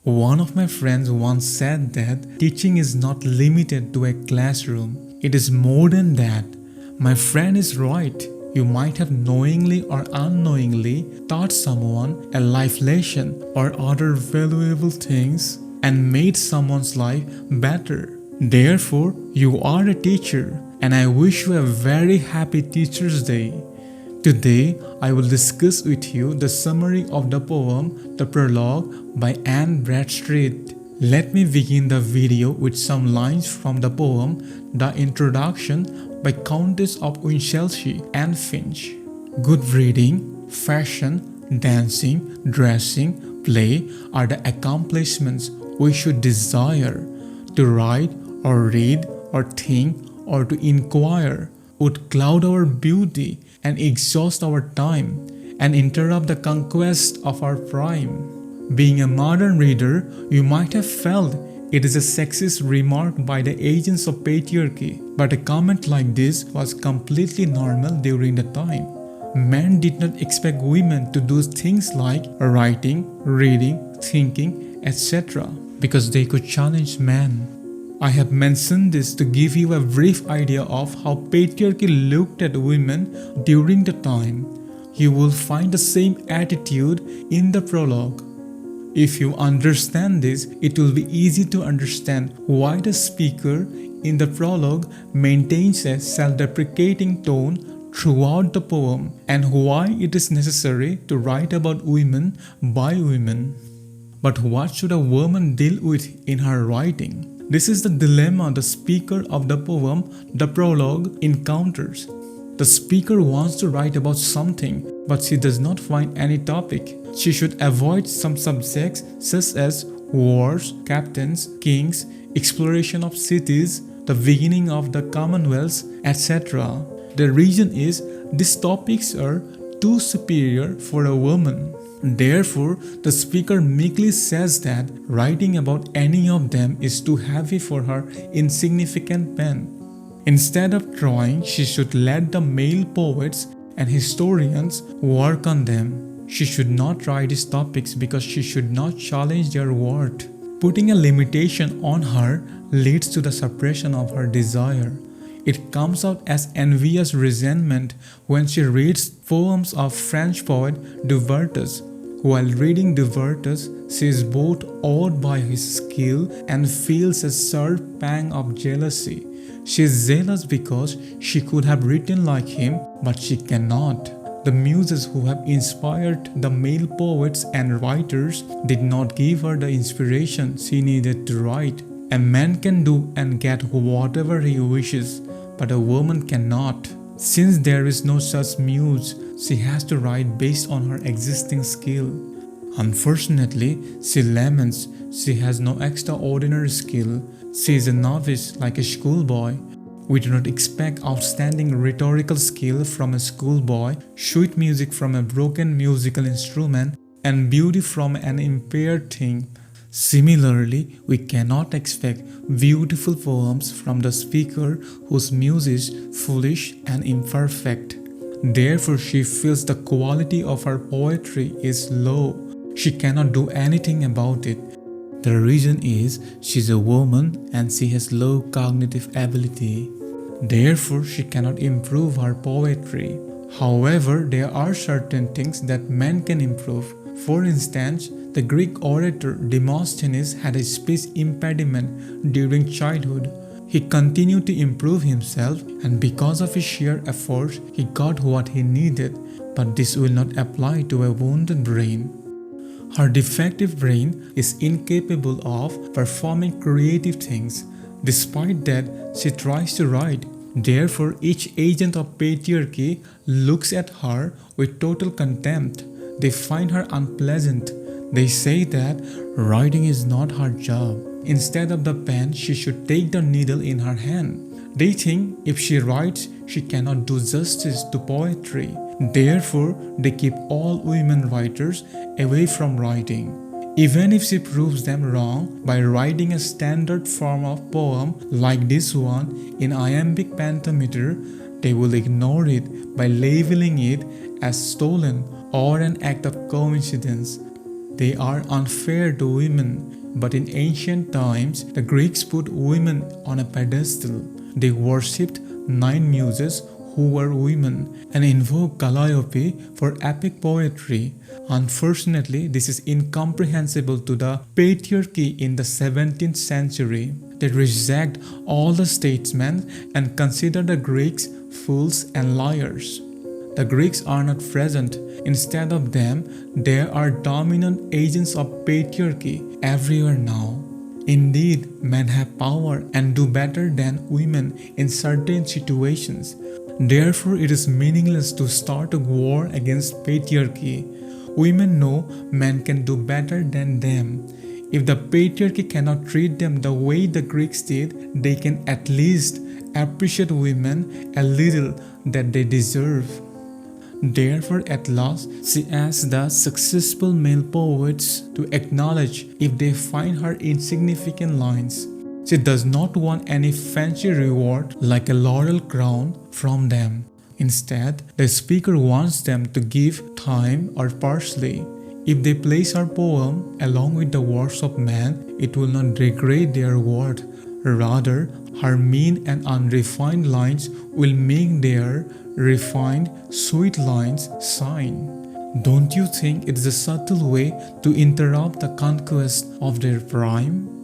One of my friends once said that teaching is not limited to a classroom. It is more than that. My friend is right. You might have knowingly or unknowingly taught someone a life lesson or other valuable things and made someone's life better. Therefore, you are a teacher, and I wish you a very happy Teacher's Day. Today, I will discuss with you the summary of the poem The Prologue by Anne Bradstreet. Let me begin the video with some lines from the poem The Introduction by Countess of Winchelsea and Finch. Good breeding, fashion, dancing, dressing, play are the accomplishments we should desire. To write or read or think or to inquire would cloud our beauty and exhaust our time and interrupt the conquest of our prime. Being a modern reader, you might have felt it is a sexist remark by the agents of patriarchy, but a comment like this was completely normal during the time. Men did not expect women to do things like writing, reading, thinking, etc. because they could challenge men. I have mentioned this to give you a brief idea of how patriarchy looked at women during the time. You will find the same attitude in the prologue. If you understand this, it will be easy to understand why the speaker in the prologue maintains a self-deprecating tone throughout the poem and why it is necessary to write about women by women. But what should a woman deal with in her writing? This is the dilemma the speaker of the poem The Prologue encounters. The speaker wants to write about something, but she does not find any topic. She should avoid some subjects such as wars, captains, kings, exploration of cities, the beginning of the commonwealths, etc. The reason is these topics are too superior for a woman. Therefore, the speaker meekly says that writing about any of them is too heavy for her insignificant pen. Instead of trying, she should let the male poets and historians work on them. She should not write these topics because she should not challenge their worth. Putting a limitation on her leads to the suppression of her desire. It comes out as envious resentment when she reads poems of French poet Du Vertus. While reading Du Vertus, she is both awed by his skill and feels a sharp pang of jealousy. She is jealous because she could have written like him, but she cannot. The muses who have inspired the male poets and writers did not give her the inspiration she needed to write. A man can do and get whatever he wishes, but a woman cannot. Since there is no such muse, she has to write based on her existing skill. Unfortunately, she laments she has no extraordinary skill. She is a novice like a schoolboy. We do not expect outstanding rhetorical skill from a schoolboy, sweet music from a broken musical instrument, and beauty from an impaired thing. Similarly, we cannot expect beautiful poems from the speaker whose muse is foolish and imperfect. Therefore, she feels the quality of her poetry is low. She cannot do anything about it. The reason is she is a woman and she has low cognitive ability. Therefore, she cannot improve her poetry. However, there are certain things that men can improve. For instance, the Greek orator Demosthenes had a speech impediment during childhood. He continued to improve himself, and because of his sheer efforts, he got what he needed. But this will not apply to a wounded brain. Her defective brain is incapable of performing creative things. Despite that, she tries to write. Therefore, each agent of patriarchy looks at her with total contempt. They find her unpleasant. They say that writing is not her job. Instead of the pen, she should take the needle in her hand. They think if she writes, she cannot do justice to poetry. Therefore, they keep all women writers away from writing. Even if she proves them wrong by writing a standard form of poem like this one in iambic pentameter, they will ignore it by labeling it as stolen or an act of coincidence. They are unfair to women, but in ancient times, the Greeks put women on a pedestal. They worshipped 9 muses who were women and invoked Calliope for epic poetry. Unfortunately, this is incomprehensible to the patriarchy in the 17th century. They reject all the statesmen and consider the Greeks fools and liars. The Greeks are not present. Instead of them, there are dominant agents of patriarchy everywhere now. Indeed, men have power and do better than women in certain situations. Therefore, it is meaningless to start a war against patriarchy. Women know men can do better than them. If the patriarchy cannot treat them the way the Greeks did, they can at least appreciate women a little that they deserve. Therefore, at last, she asks the successful male poets to acknowledge if they find her insignificant lines. She does not want any fancy reward like a laurel crown from them. Instead, the speaker wants them to give time or parsley. If they place her poem along with the works of man, it will not degrade their worth. Rather, her mean and unrefined lines will make their refined, sweet lines shine. Don't you think it is a subtle way to interrupt the conquest of their prime?